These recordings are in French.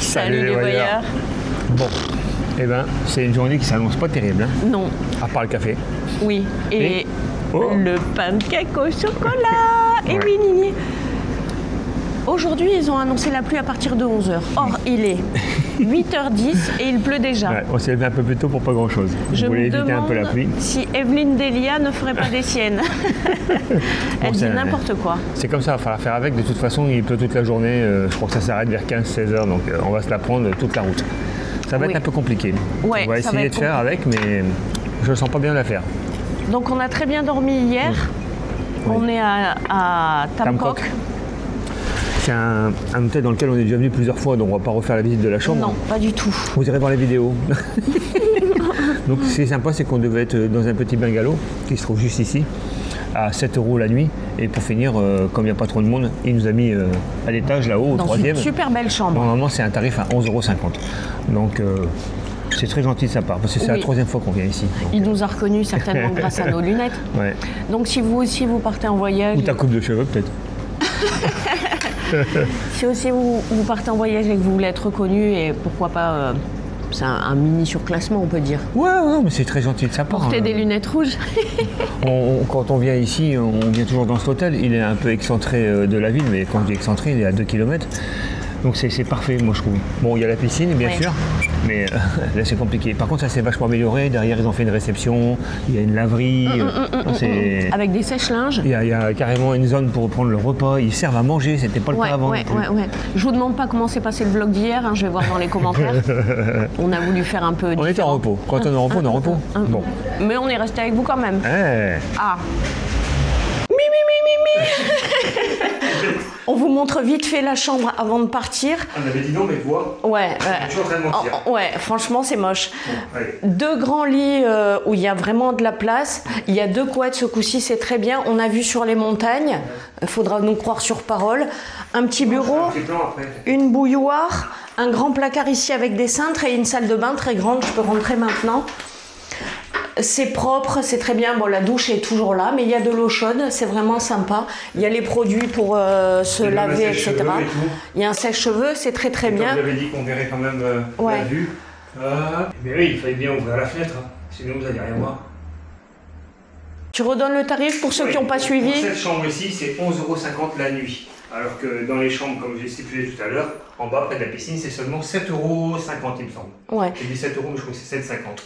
Salut les voyeurs. Bon, eh ben, c'est une journée qui s'annonce pas terrible, hein, Non, à part le café. oui. Et Oh. le pancake au chocolat. Et Ouais. oui, Nini. Aujourd'hui, ils ont annoncé la pluie à partir de 11h. Or, il est 8h10 et il pleut déjà. Ouais, on s'est levé un peu plus tôt pour pas grand chose. Je On voulait me éviter un peu la demande pluie. si Evelyne Delia ne ferait pas des siennes. Elle dit c'est- n'importe quoi. C'est comme ça, il va falloir faire avec. De toute façon, il pleut toute la journée. Je crois que ça s'arrête vers 15-16 heures, donc on va se la prendre toute la route. Ça va Oui. être un peu compliqué. Ouais, on va ça va essayer être de faire avec, mais je ne sens pas bien de la faire. Donc, on a très bien dormi hier. Oui. On est à Tamcock. C'est un hôtel dans lequel on est déjà venu plusieurs fois, donc on ne va pas refaire la visite de la chambre. Non, pas du tout. Vous irez voir les vidéos. Donc ce qui est sympa, c'est qu'on devait être dans un petit bungalow qui se trouve juste ici, à 7 € la nuit. Et pour finir, comme il n'y a pas trop de monde, il nous a mis à l'étage là-haut, au Dans troisième. une super belle chambre. Normalement, c'est un tarif à 11,50 €. Donc c'est très gentil de sa part, parce que c'est Oui. la troisième fois qu'on vient ici. Il nous a reconnus certainement grâce à nos lunettes. Ouais. Donc si vous aussi vous partez en voyage, Ou ta coupe de cheveux peut-être. si aussi vous partez en voyage et que vous voulez être reconnu et pourquoi pas, c'est un mini surclassement on peut dire. Ouais, mais c'est très gentil de sa part. Porter des lunettes rouges. Quand on vient ici, on vient toujours dans cet hôtel. Il est un peu excentré de la ville, mais quand je dis excentré, il est à 2 km. Donc c'est parfait, moi je trouve. Bon, il y a la piscine, bien Ouais. sûr, mais là c'est compliqué. Par contre, ça s'est vachement amélioré. Derrière, ils ont fait une réception, il y a une laverie. C'est- Avec des sèches-linges. Il y a carrément une zone pour prendre le repas. Ils servent à manger, c'était pas le Ouais, cas avant. ouais. Je vous demande pas comment s'est passé le vlog d'hier, hein, je vais voir dans les commentaires. On a voulu faire un peu On était en différent. repos. Quand on est en repos, on est en repos. Bon. Mais on est resté avec vous quand même. Eh. Ah. On vous montre vite fait la chambre avant de partir. On avait dit non, mais vois. Ouais, Je suis en train de mentir. ouais, franchement c'est moche. Allez. 2 grands lits où il y a vraiment de la place. Il y a 2 couettes, ce coup-ci c'est très bien. On a vu sur les montagnes. Il faudra nous croire sur parole. Un petit bureau, Un petit plan après. une bouilloire, un grand placard ici avec des cintres et une salle de bain très grande. Je peux rentrer maintenant. C'est propre, c'est très bien. Bon, la douche est toujours là, mais il y a de l'eau chaude, c'est vraiment sympa. Il y a les produits pour se Il y a laver, un etc. sèche-cheveux et tout. Il y a un sèche-cheveux, c'est très très bien. Vous avez dit qu'on verrait quand même Ouais. la vue. Mais oui, il fallait bien ouvrir la fenêtre, hein. Sinon vous n'allez rien voir. Tu redonnes le tarif pour ceux qui n'ont pas Pour suivi. cette chambre ici, c'est 11,50 € la nuit. Alors que dans les chambres, comme j'ai stipulé tout à l'heure, en bas près de la piscine, c'est seulement 7,50 €, il me semble. Ouais. J'ai dit 7 €, mais je crois que c'est 7,50 €.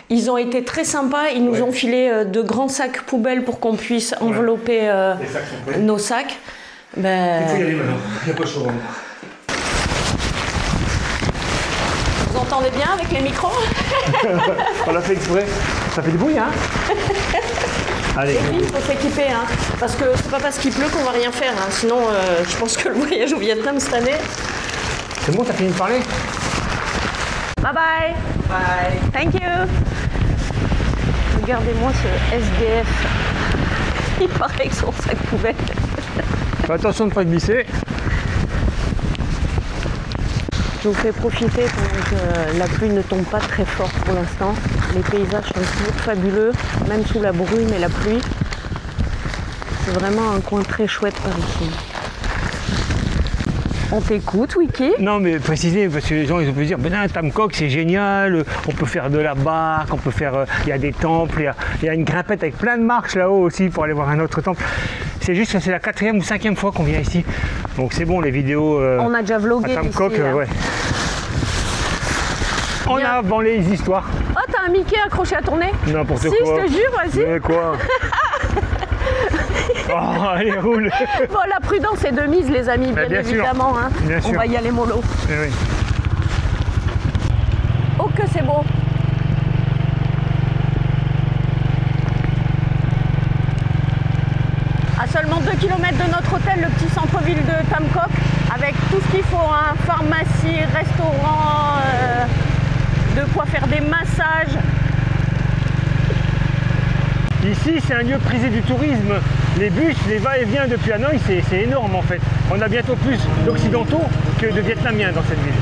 Ils ont été très sympas. Ils nous Ouais. ont filé de grands sacs poubelles pour qu'on puisse envelopper Les sacs sont prêts. nos sacs. Ben, Il faut y aller maintenant, il n'y a pas de choix. vous entendez bien avec les micros? On l'a fait exprès. Ça fait du bruit, hein. Allez, Et puis, il faut s'équiper, hein, parce que c'est pas parce qu'il pleut qu'on va rien faire. Hein. Sinon, je pense que le voyage au Vietnam cette année. c'est bon, t'as fini de parler? Bye bye. Bye. Thank you. Regardez-moi ce SDF. Il paraît que son sac poubelle. Fais attention de ne pas glisser. Je vous fais profiter pendant que la pluie ne tombe pas très fort pour l'instant. Les paysages sont toujours fabuleux, même sous la brume et la pluie. C'est vraiment un coin très chouette par ici. On t'écoute, Wiki? Non, mais précisez, parce que les gens ils ont pu dire, ben non, Tamcock c'est génial, on peut faire de la barque, on peut faire, il y a des temples, il y a une grimpette avec plein de marches là-haut aussi pour aller voir un autre temple. C'est juste que c'est la 4e ou 5e fois qu'on vient ici. Donc c'est bon, les vidéos On a déjà vlogué à Tamcock, d'ici, là. ouais. On Bien. a avant les histoires. Oh, t'as un Mickey accroché à ton nez? N'importe Si, quoi. je te jure, vas-y. Mais quoi? Oh, allez, roule. Bon, la prudence est de mise, les amis, bien, bien sûr. évidemment. Hein. Bien On sûr. va y aller mollo. Eh oui. Oh, que c'est beau! À seulement 2 km de notre hôtel, le petit centre-ville de Tamcock, avec tout ce qu'il faut, hein, pharmacie, restaurant, de quoi faire des massages. Ici, c'est un lieu prisé du tourisme. Les bus, les va-et-vient depuis Hanoï, c'est énorme en fait. On a bientôt plus d'Occidentaux que de Vietnamiens dans cette ville.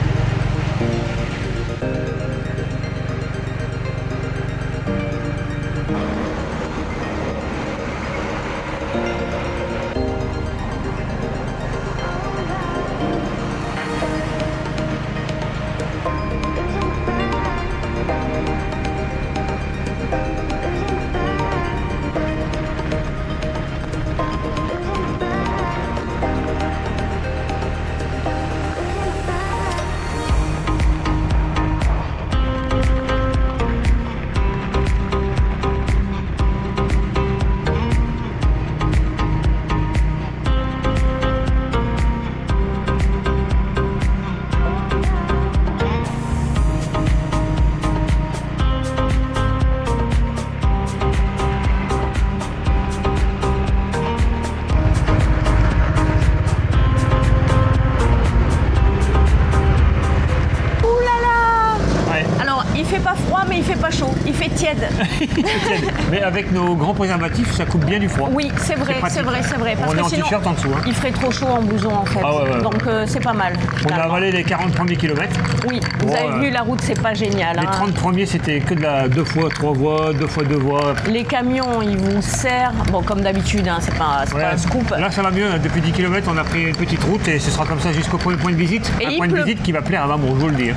Mais avec nos grands préservatifs, ça coupe bien du froid. Oui, c'est vrai, c'est vrai, c'est vrai. Parce on est que en sinon, t-shirt en dessous. Hein. Il ferait trop chaud en blouson en fait. Ah ouais. Donc c'est pas mal. On a avalé les 40 premiers kilomètres. Oui, vous avez vu, la route, c'est pas génial. Les 30 premiers, c'était que de la 2 fois 3 voies, 2 fois 2 voies. Les camions, ils vous serrent. Bon, comme d'habitude, hein, c'est pas un scoop. Là, ça va mieux. Depuis 10 km, on a pris une petite route et ce sera comme ça jusqu'au premier point de visite. Et un point de visite qui va plaire à Mamour, je vous le dis.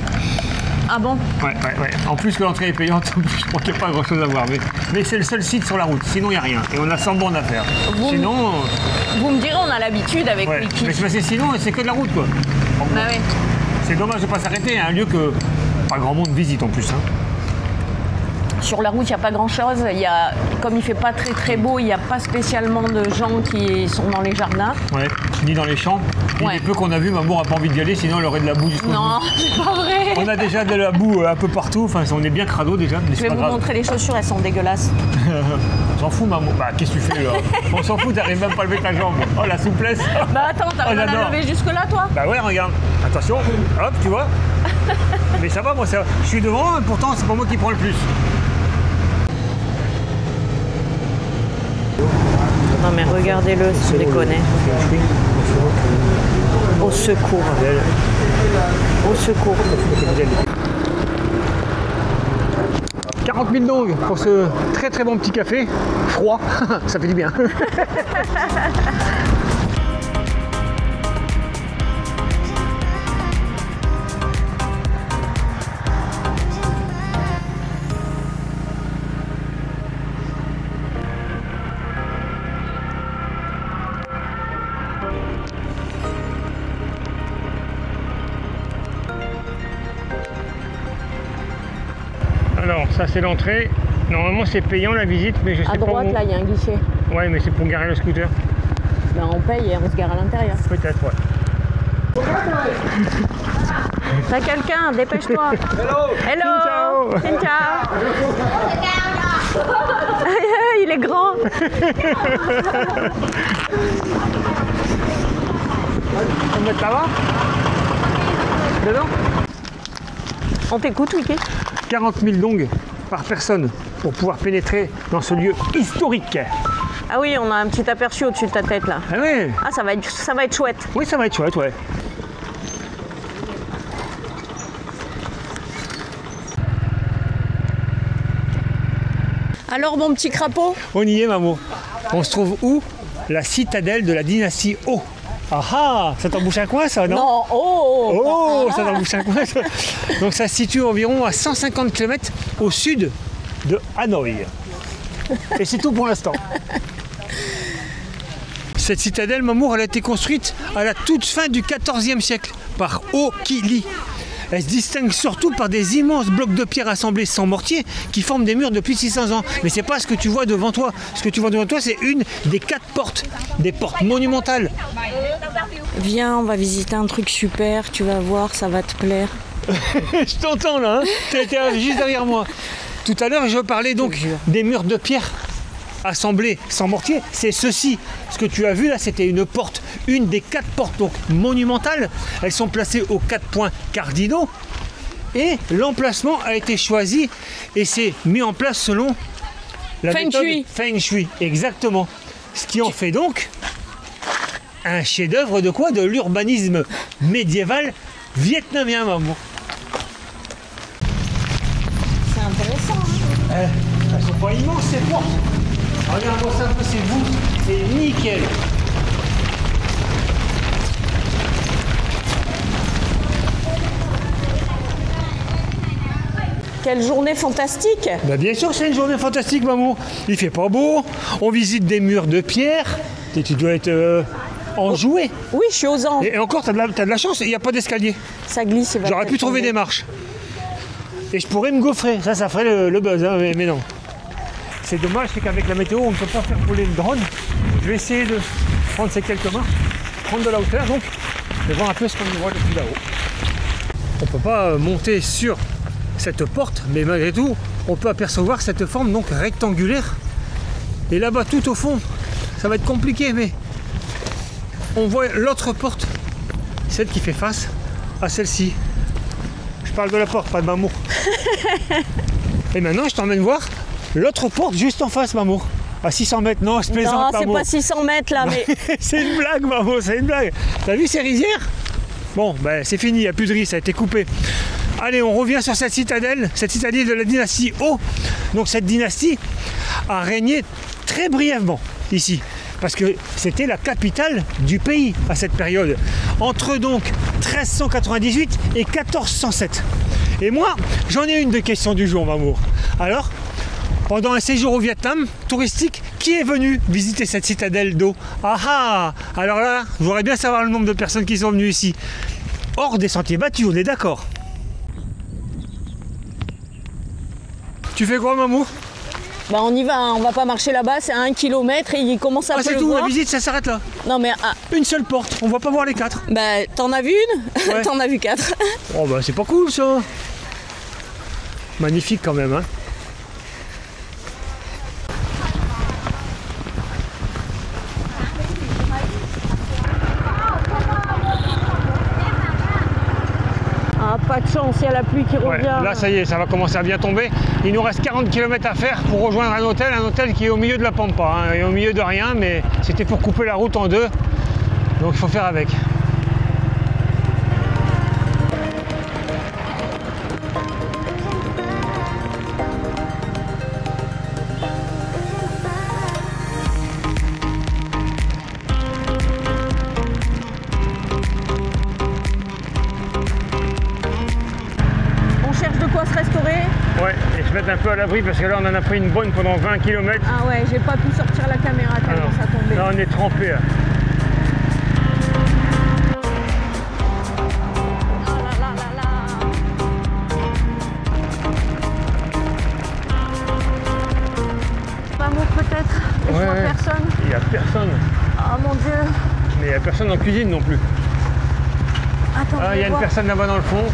Ah bon? Ouais. En plus que l'entrée est payante, je crois qu'il n'y a pas grand chose à voir. Mais c'est le seul site sur la route, sinon il n'y a rien. Et on a 100 bornes à faire. Sinon. Vous me direz, on a l'habitude avec Wiki. Mais c'est sinon, c'est que de la route quoi. Bah ouais. C'est dommage de ne pas s'arrêter à un lieu que pas grand monde visite en plus. Hein. Sur la route, il n'y a pas grand-chose. Comme il ne fait pas très beau, il n'y a pas spécialement de gens qui sont dans les jardins. Ouais, ni dans les champs. Ni les peu qu'on a vu, Mamour n'a pas envie d'y aller, sinon elle aurait de la boue jusqu'au bout. Non, c'est pas vrai. On a déjà de la boue un peu partout, enfin on est bien crado déjà. Mais je vais vous montrer les chaussures, elles sont dégueulasses. On s'en fout, Mamour. Bah qu'est-ce que tu fais là? On s'en fout, t'arrives même pas à lever ta jambe. Oh la souplesse. Bah attends, t'arrives à la lever jusque-là toi? Bah ouais, regarde. Attention, hop, tu vois. Mais ça va, moi je suis devant, pourtant c'est pas moi qui prends le plus. Non mais regardez-le, sans déconner. Au secours. Au secours. 40 000 dong pour ce très bon petit café. Froid, ça fait du bien. Alors ça c'est l'entrée. Normalement c'est payant la visite, mais je sais pas. À droite où... là il y a un guichet. Ouais, mais c'est pour garer le scooter. Ben on paye et on se gare à l'intérieur. Peut-être, ouais. T'as quelqu'un, dépêche-toi. Hello. Ciao. Ciao. Il est grand. On va mettre là-bas? Dedans? On t'écoute, Wiki? 40 000 dong par personne pour pouvoir pénétrer dans ce lieu historique. Ah oui, on a un petit aperçu au-dessus de ta tête là. Ah oui. Ah ça va être chouette. Oui, ça va être chouette, ouais. Alors mon petit crapaud? On y est, Maman. On se trouve où? La citadelle de la dynastie O. Ah ah, ça t'embouche un coin ça, non? Non, oh, ça t'embouche un coin ça. Donc ça se situe environ à 150 km au sud de Hanoï. Et c'est tout pour l'instant. Cette citadelle, Mamour, elle a été construite à la toute fin du XIVe siècle par O Kili. Elle se distingue surtout par des immenses blocs de pierre assemblés sans mortier qui forment des murs de plus de 600 ans. Mais c'est pas ce que tu vois devant toi. Ce que tu vois devant toi, c'est une des 4 portes, des portes monumentales. Viens, on va visiter un truc super, tu vas voir, ça va te plaire. Je t'entends là, hein, t'es juste derrière moi. Tout à l'heure, je parlais donc des murs de pierre assemblés sans mortier. C'est ceci. Ce que tu as vu là, c'était une porte, une des 4 portes donc monumentales. Elles sont placées aux 4 points cardinaux. Et l'emplacement a été choisi et c'est mis en place selon la méthode Feng Shui. Exactement. Ce qui en fait donc un chef-d'œuvre de quoi? De l'urbanisme médiéval vietnamien, maman. C'est intéressant. Hein, elles sont pas immenses ces portes. Regarde-moi ça un peu, c'est vous, c'est nickel. Quelle journée fantastique! Bah bien sûr, c'est une journée fantastique, maman. Il fait pas beau, on visite des murs de pierre. Et tu dois être enjoué. Oui, je suis aux anges. Et encore, t'as de la chance, il n'y a pas d'escalier. Ça glisse. J'aurais pu trouver des marches. Et je pourrais me gaufrer, ça ferait le buzz, hein, mais non. C'est dommage, c'est qu'avec la météo, on ne peut pas faire voler le drone. Je vais essayer de prendre ces quelques marches, prendre de la hauteur, donc, et voir un peu ce qu'on voit depuis là-haut. On ne peut pas monter sur cette porte, mais malgré tout, on peut apercevoir cette forme donc rectangulaire. Et là-bas, tout au fond, ça va être compliqué, mais on voit l'autre porte, celle qui fait face à celle-ci. Je parle de la porte, pas de Mamour. Et maintenant, je t'emmène voir l'autre porte juste en face, Mamour. À 600 mètres, non, je plaisante, Non, c'est Mamour. pas 600 mètres là, mais... C'est une blague, Mamour, c'est une blague. T'as vu ces rizières? Bon, ben c'est fini, il n'y a plus de riz, ça a été coupé. Allez, on revient sur cette citadelle de la dynastie O. Donc cette dynastie a régné très brièvement ici, parce que c'était la capitale du pays à cette période, entre donc 1398 et 1407. Et moi, j'en ai une de questions du jour, Mamour. Alors, pendant un séjour au Vietnam touristique, qui est venu visiter cette citadelle d'eau? Ah ah! Alors là, je voudrais bien savoir le nombre de personnes qui sont venues ici. Hors des sentiers battus, on est d'accord. Tu fais quoi, Mamour? Bah on y va, hein. On va pas marcher là-bas, c'est à 1 km et il commence à Ah, c'est tout, pleuvoir. la visite, ça s'arrête là. Non mais, Une seule porte, on va pas voir les 4. bah t'en as vu une? Ouais. T'en as vu 4. Oh bah c'est pas cool ça. Magnifique quand même, hein. Ah, pas de chance, il y a la pluie qui Ouais, revient. là ça y est, ça va commencer à bien tomber. Il nous reste 40 km à faire pour rejoindre un hôtel qui est au milieu de la pampa, hein, et au milieu de rien, mais c'était pour couper la route en deux, donc il faut faire avec. On cherche de quoi se restaurer. Ouais, et se mettre un peu à l'abri parce que là on en a pris une bonne pendant 20 km. Ah ouais, j'ai pas pu sortir la caméra tellement ça tombait. Là on est trempé. Là. Mamour peut-être, et je vois Ouais. personne. Il n'y a personne. Oh mon dieu. Mais il n'y a personne en cuisine non plus. Attends, Ah, je il y vais a une voir. personne là-bas dans le fond.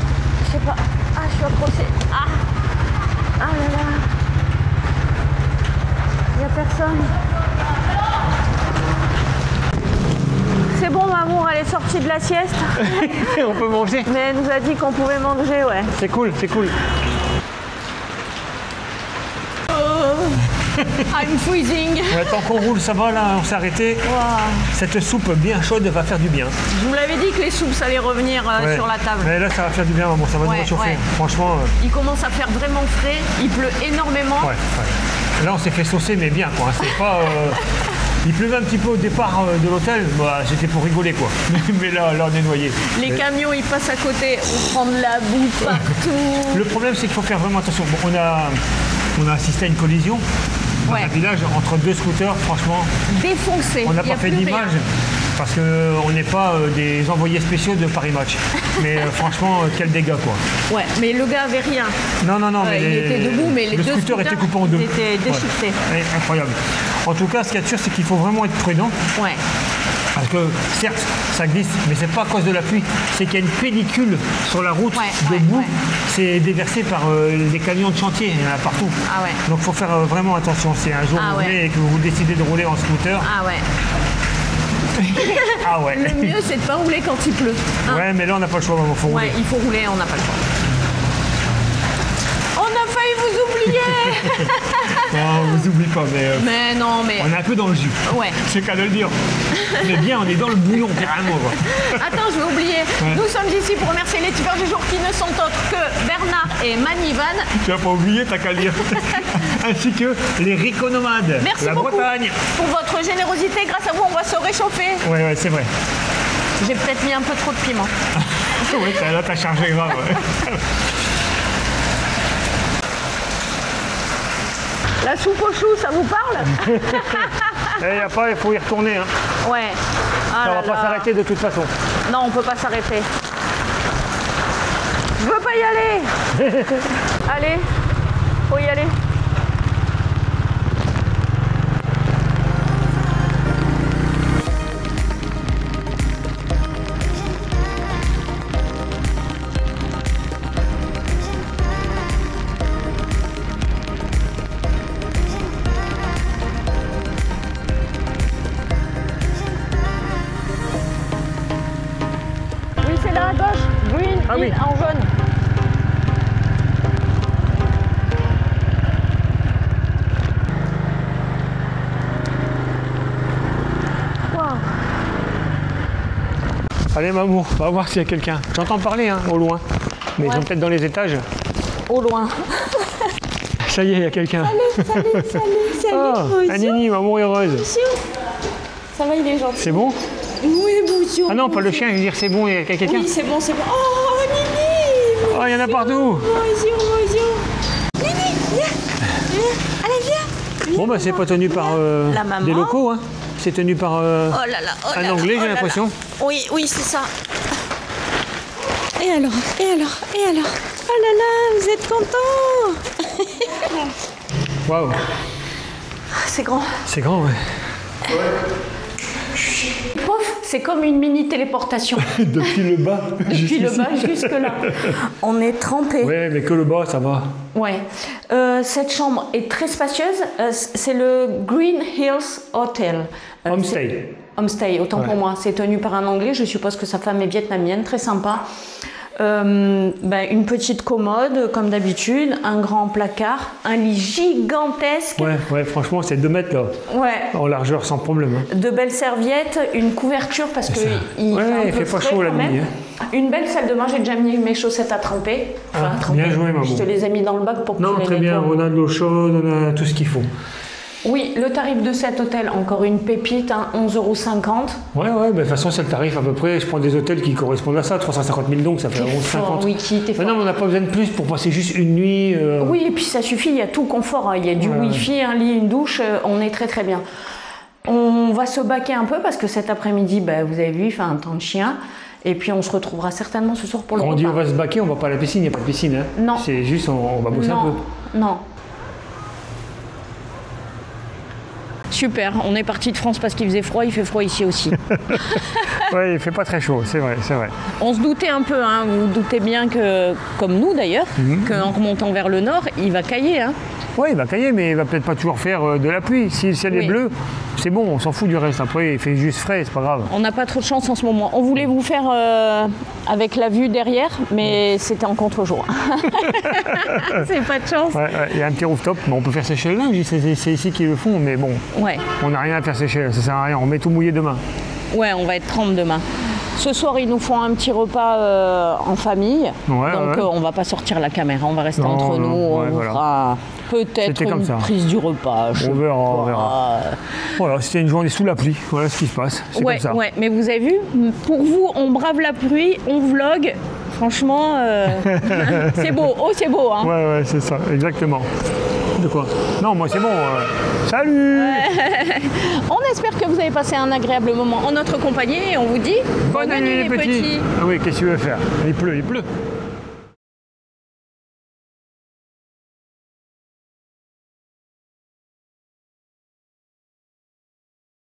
Je sais pas. Ah, je suis accrochée. Ah. Ah là là. Il n'y a personne. C'est bon, Mamour, elle est sortie de la sieste. On peut manger. Mais elle nous a dit qu'on pouvait manger, ouais. C'est cool, c'est cool. I'm freezing. Ouais, tant qu'on roule, ça va là, on s'est arrêté. Wow. Cette soupe bien chaude va faire du bien. Je vous l'avais dit que les soupes, ça allait revenir Ouais. sur la table. Mais là, ça va faire du bien, maman, ça va Ouais, nous réchauffer. ouais. Franchement, Il commence à faire vraiment frais, il pleut énormément. ouais, ouais. Là, on s'est fait saucer, mais bien, quoi. C'est pas. Il pleuvait un petit peu au départ de l'hôtel, bah, c'était pour rigoler, quoi. Mais là, on est noyé. Les camions, ils passent à côté, on prend de la boue partout. Le problème, c'est qu'il faut faire vraiment attention. Bon, on a assisté à une collision dans un village entre deux scooters, franchement. Défoncé. On n'a Il y a pas fait plus d'image rien. parce qu'on n'est pas des envoyés spéciaux de Paris Match. Mais franchement, quel dégât, quoi. Ouais, mais le gars avait rien. Non, mais Il était debout, mais les le deux scooter était coupé en deux. ils étaient déchiquetés. Ouais. Ouais, incroyable. En tout cas, ce qu'il y a de sûr, c'est qu'il faut vraiment être prudent. Ouais. Parce que certes, ça glisse, mais c'est pas à cause de la pluie. C'est qu'il y a une pellicule sur la route de boue. Ouais. C'est déversé par des camions de chantier, il y en a partout. Ah ouais. Donc il faut faire vraiment attention. Si un jour vous venez et que vous décidez de rouler en scooter, Ah ouais. ah ouais. Le mieux, c'est de pas rouler quand il pleut. Hein. Ouais, mais là on n'a pas le choix, il faut rouler. Ouais, il faut rouler, on n'a pas le choix. On a failli vous oublier. Non, on vous oublie pas, mais Mais non, mais... on est un peu dans le jus. Ouais. C'est qu'à le dire. Mais bien, on est dans le bouillon, carrément. Quoi. Attends, je vais oublier. Ouais. Nous sommes ici pour remercier les tipeurs du jour qui ne sont autres que Bernard et Manivan. Tu vas pas oublier, t'as qu'à le dire. Ainsi que les Riconomades, Merci la beaucoup Bretagne. pour votre générosité. Grâce à vous, on va se réchauffer. Ouais, c'est vrai. J'ai peut-être mis un peu trop de piment. Ouais, là, t'as chargé grave. Ouais. La soupe aux choux, ça vous parle? Il faut y retourner. Hein. Ouais. Ah Ça là va pas là. s'arrêter de toute façon. Non, on peut pas s'arrêter. Je veux pas y aller. Allez, faut y aller. Oui, c'est là à gauche. Green, Ah oui. en jaune. Allez, Mamour, on va voir s'il y a quelqu'un. J'entends parler, hein, au loin. Mais ils sont peut-être dans les étages. Au loin. Ça y est, il y a quelqu'un. Salut. Oh, Anini, Mamour est heureuse. Bonjour. Ça va, il est gentil. C'est bon? Oui, bonjour. Ah non, pas le chien, je veux dire, c'est bon, il y a quelqu'un. Oui, c'est bon. Oh, Nini. Oh, il y en a partout. Bonjour. Nini, viens. Allez, viens. Bon, bah, c'est pas tenu par La maman. des locaux, hein. C'est tenu par un Anglais, j'ai l'impression. Oui, c'est ça. Et alors. Oh là là, vous êtes contents. Waouh, C'est grand. c'est grand, ouais. Pof, c'est comme une mini téléportation. Depuis le bas. Depuis le bas jusque là. On est trempés. Ouais, mais que le bas, ça va. Ouais. Cette chambre est très spacieuse. C'est le Green Hills Hotel. Homestay. Homestay, autant pour moi. C'est tenu par un Anglais. Je suppose que sa femme est vietnamienne. Très sympa. Une petite commode, comme d'habitude. Un grand placard. Un lit gigantesque. Ouais, franchement, c'est 2 mètres, là. Ouais. En largeur, sans problème. Hein. De belles serviettes. Une couverture parce qu'il Ouais, il fait un peu fait pas frais chaud la quand même. nuit. Hein. Une belle salle de bain. J'ai déjà mis mes chaussettes à tremper. Bien joué, maman. Je te les ai mis dans le bac pour que Non, tu les très bien. nettoies. On a de l'eau chaude, on a tout ce qu'il faut. Oui, le tarif de cet hôtel, encore une pépite, hein, 11,50 €. Ouais, de toute façon, c'est le tarif à peu près. Je prends des hôtels qui correspondent à ça, 350 000 donc, ça fait 11,50. Oui, t'es Mais fort. non, mais on n'a pas besoin de plus pour passer juste une nuit. Oui, et puis ça suffit, il y a tout confort. Hein. Il y a du wifi, un lit, une douche, on est très très bien. On va se baquer un peu parce que cet après-midi, vous avez vu, il fait un temps de chien. Et puis on se retrouvera certainement ce soir pour le Quand on repas. dit on va se baquer, on va pas à la piscine, il n'y a pas de piscine. Hein. Non. C'est juste, on va bosser un peu. Non. Super, on est parti de France parce qu'il faisait froid, il fait froid ici aussi. Ouais, il fait pas très chaud, c'est vrai. On se doutait un peu, hein. Vous vous doutez bien que, comme nous d'ailleurs, qu'en remontant vers le nord, il va cailler. Hein. Oui, il va cailler, mais il va peut-être pas toujours faire de la pluie. Si le ciel est bleu, c'est bon, on s'en fout du reste. Après, il fait juste frais, c'est pas grave. On n'a pas trop de chance en ce moment. On voulait vous faire avec la vue derrière, mais c'était en contre-jour. C'est pas de chance. Ouais, il y a un petit rooftop, mais on peut faire sécher le linge, c'est ici qu'ils le font, mais bon, Ouais. on n'a rien à faire sécher, ça sert à rien, on met tout mouillé demain. Ouais, on va être trempe demain. Ce soir, ils nous font un petit repas en famille. Ouais, donc, on va pas sortir la caméra, on va rester entre nous. On vous fera peut-être une prise du repas. On verra. Voilà, c'était une journée sous la pluie. Voilà ce qui se passe. C'est comme ça. Ouais, mais vous avez vu, pour vous, on brave la pluie, on vlog. Franchement, c'est beau. Oh, c'est beau, hein. Ouais, c'est ça, exactement. De quoi? Non, moi c'est bon. Salut. On espère que vous avez passé un agréable moment en notre compagnie et on vous dit Bonne nuit les petits. Ah oui, qu'est-ce que tu veux faire? Il pleut.